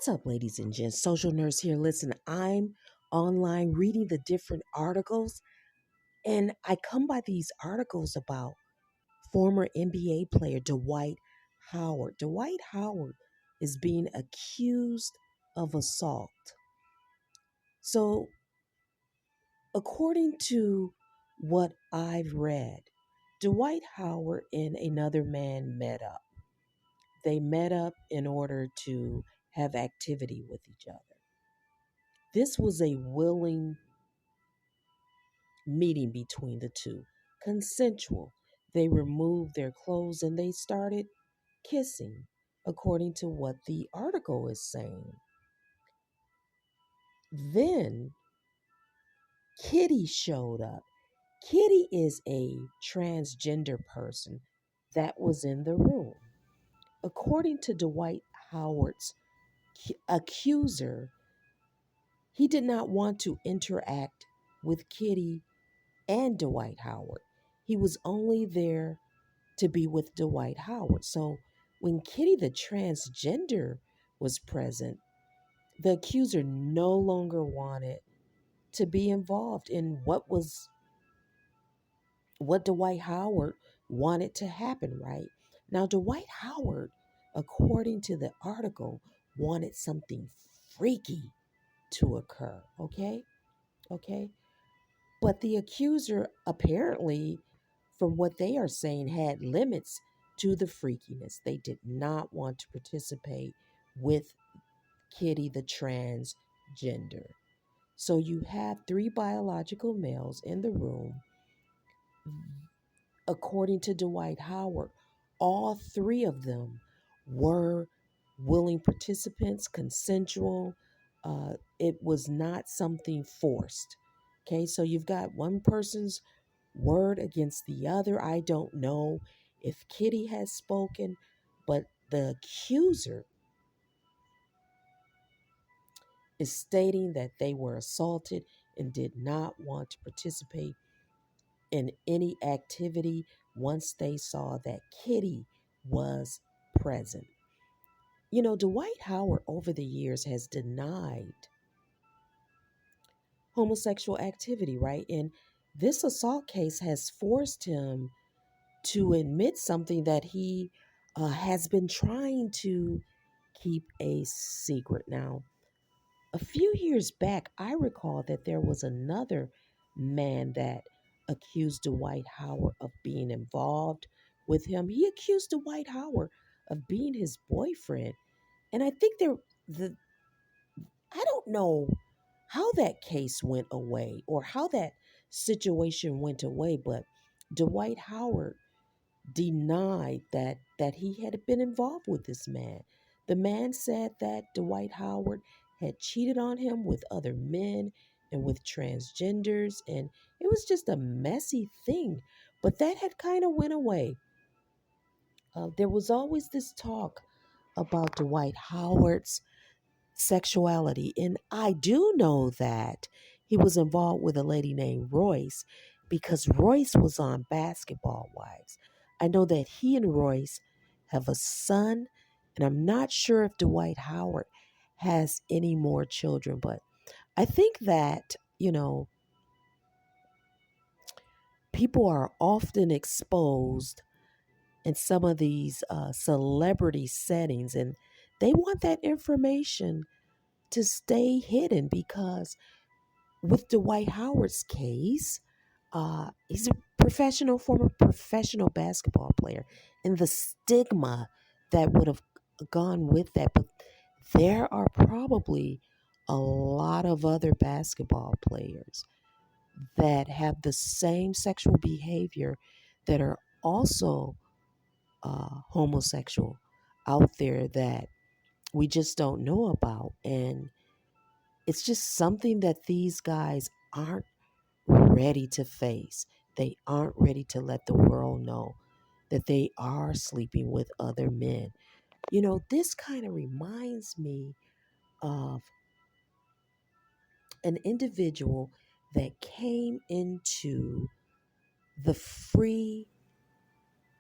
What's up, ladies and gents? Social Nurse here. Listen, I'm online reading the different articles, and I come by these articles about former NBA player Dwight Howard. Dwight Howard is being accused of assault. So, according to what I've read, Dwight Howard and another man met up. They met up in order to have activity with each other. This was a willing meeting between the two, consensual. They removed their clothes and they started kissing, according to what the article is saying. Then Kitty showed up. Kitty is a transgender person that was in the room. According to Dwight Howard's accuser, he did not want to interact with Kitty and Dwight Howard. He was only there to be with Dwight Howard. So when Kitty the transgender was present, the accuser no longer wanted to be involved in what Dwight Howard wanted to happen, right? Now Dwight Howard, according to the article, wanted something freaky to occur, okay? Okay? But the accuser apparently, from what they are saying, had limits to the freakiness. They did not want to participate with Kitty the transgender. So you have three biological males in the room. According to Dwight Howard, all three of them were willing participants, consensual. It was not something forced. Okay, so you've got one person's word against the other. I don't know if Kitty has spoken, but the accuser is stating that they were assaulted and did not want to participate in any activity once they saw that Kitty was present. You know, Dwight Howard over the years has denied homosexual activity, right? And this assault case has forced him to admit something that he has been trying to keep a secret. Now, a few years back, I recall that there was another man that accused Dwight Howard of being involved with him. He accused Dwight Howard of being his boyfriend. And I think the I don't know how that case went away or how that situation went away, but Dwight Howard denied that he had been involved with this man. The man said that Dwight Howard had cheated on him with other men and with transgenders, and it was just a messy thing. But that had kind of went away. There was always this talk about Dwight Howard's sexuality. And I do know that he was involved with a lady named Royce because Royce was on Basketball Wives. I know that he and Royce have a son, and I'm not sure if Dwight Howard has any more children, but I think that, people are often exposed in some of these celebrity settings, and they want that information to stay hidden because with Dwight Howard's case, he's a former professional basketball player, and the stigma that would have gone with that. But there are probably a lot of other basketball players that have the same sexual behavior that are also homosexual out there that we just don't know about. And it's just something that these guys aren't ready to face. They aren't ready to let the world know that they are sleeping with other men. This kind of reminds me of an individual that came into the free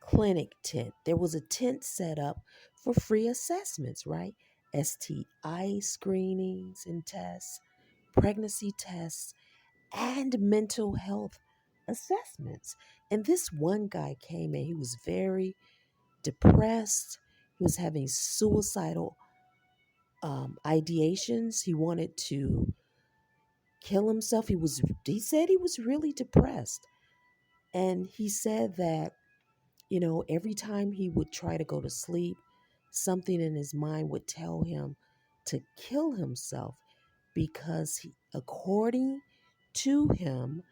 clinic tent. There was a tent set up for free assessments, right? STI screenings and tests, pregnancy tests, and mental health assessments. And this one guy came in, he was very depressed. He was having suicidal ideations. He wanted to kill himself. He said he was really depressed. And he said that, every time he would try to go to sleep, something in his mind would tell him to kill himself because according to him,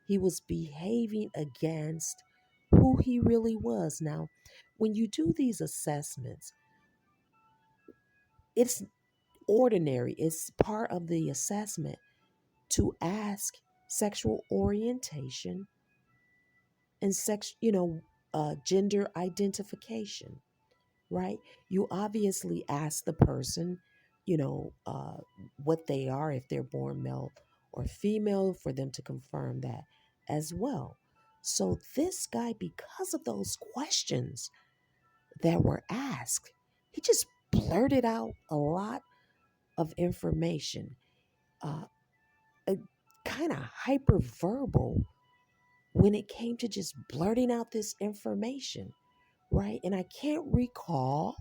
he was behaving against who he really was. Now, when you do these assessments, it's ordinary, it's part of the assessment to ask sexual orientation and gender identification, right? You obviously ask the person, you know, uh, what they are, if they're born male or female, for them to confirm that as well. So this guy, because of those questions that were asked, he just blurted out a lot of information, uh, kind of hyperverbal when it came to just blurting out this information, right? And I can't recall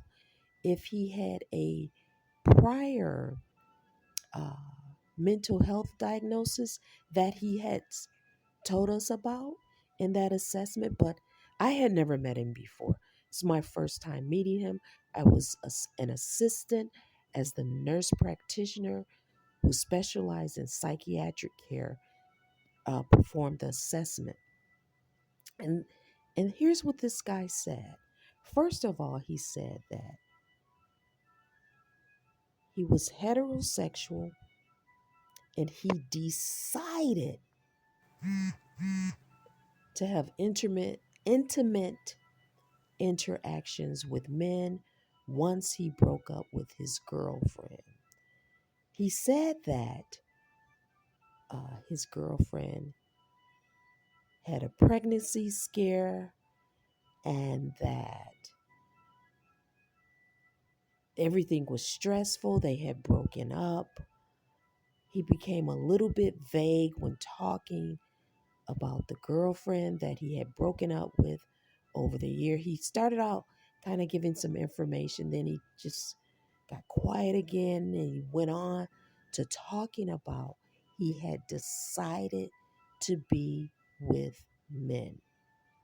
if he had a prior uh, mental health diagnosis that he had told us about in that assessment, but I had never met him before. It's my first time meeting him. I was an assistant as the nurse practitioner who specialized in psychiatric care, performed the assessment. And and here's what this guy said. First of all, he said that he was heterosexual and he decided to have intimate interactions with men once he broke up with his girlfriend. He said that his girlfriend had a pregnancy scare and that everything was stressful. They had broken up. He became a little bit vague when talking about the girlfriend that he had broken up with over the year. He started out kind of giving some information, then he just got quiet again and he went on to talking about he had decided to be with men.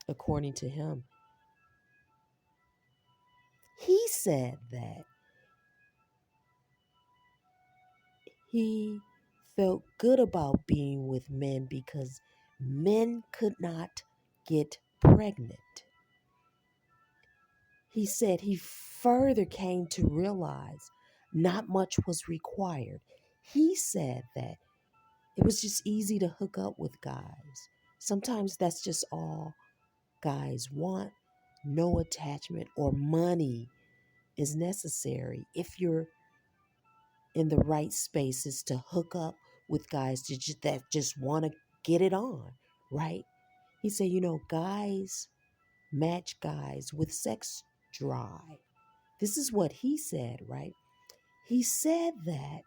According to him, he said that he felt good about being with men because men could not get pregnant. He said he further came to realize not much was required. He said that it was just easy to hook up with guys. Sometimes that's just all guys want. No attachment or money is necessary if you're in the right spaces to hook up with guys that just want to get it on, right? He said, guys match guys with sex drive. This is what he said, right? He said that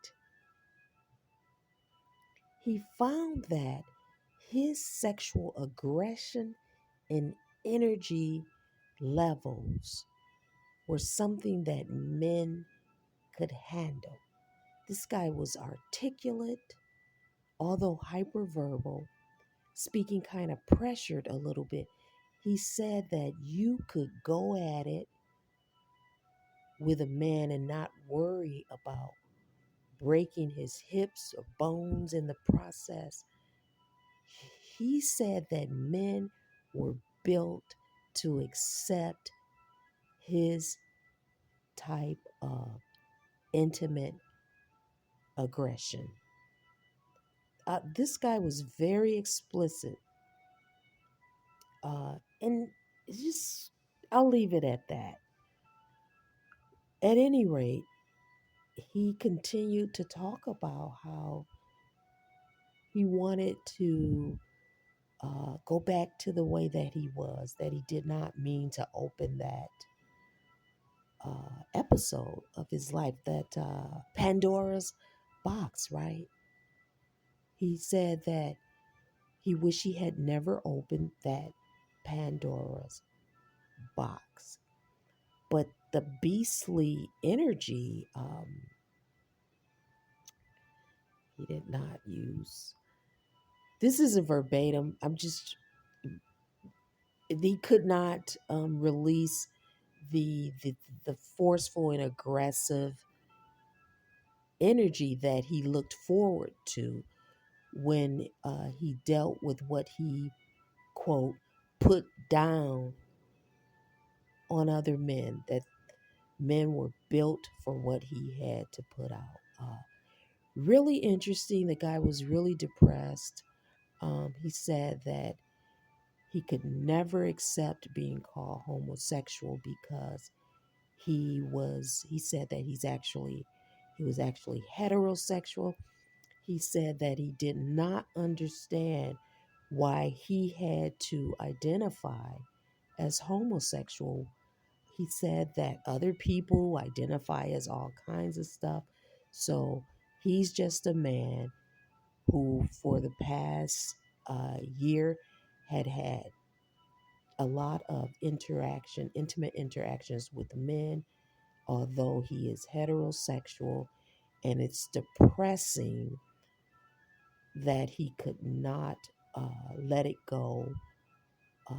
he found that his sexual aggression and energy levels were something that men could handle. This guy was articulate, although hyperverbal, speaking kind of pressured a little bit. He said that you could go at it with a man and not worry about breaking his hips or bones in the process. He said that men were built to accept his type of intimate aggression. This guy was very explicit, and it's just, I'll leave it at that. At any rate, he continued to talk about how he wanted to go back to the way that he was, that he did not mean to open that episode of his life, that Pandora's box, right? He said that he wished he had never opened that Pandora's box. But the beastly energy, he did not use. This isn't verbatim. I'm just, he could not release the, the the forceful and aggressive energy that he looked forward to when he dealt with what he, quote, put down on other men, that men were built for what he had to put out. Really interesting. The guy was really depressed. He said that he could never accept being called homosexual because he said that he was actually heterosexual. He said that he did not understand why he had to identify as homosexual. He said that other people identify as all kinds of stuff. So he's just a man who, for the past year, had a lot of intimate interactions with men, although he is heterosexual. And it's depressing that he could not let it go uh,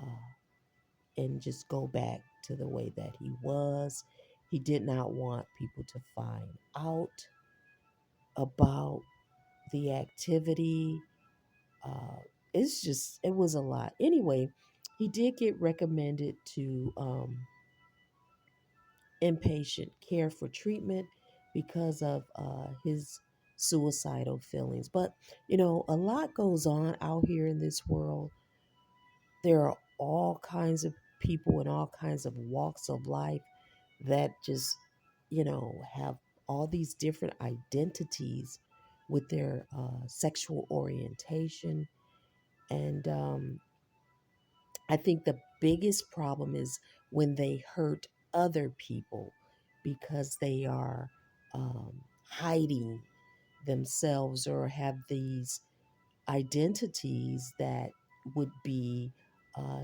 and just go back to the way that he was. He did not want people to find out about the activity. Uh, it was a lot. Anyway, he did get recommended to inpatient care for treatment because of his suicidal feelings. But, a lot goes on out here in this world. There are all kinds of people in all kinds of walks of life that just, have all these different identities with their sexual orientation. And I think the biggest problem is when they hurt other people because they are hiding themselves or have these identities that would be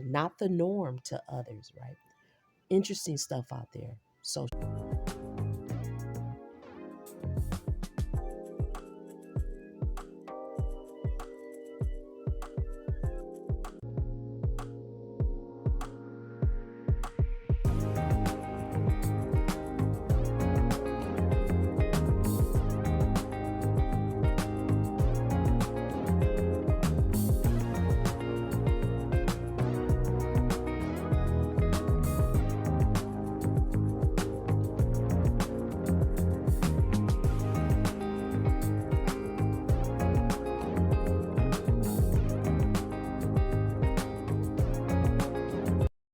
not the norm to others, right? Interesting stuff out there.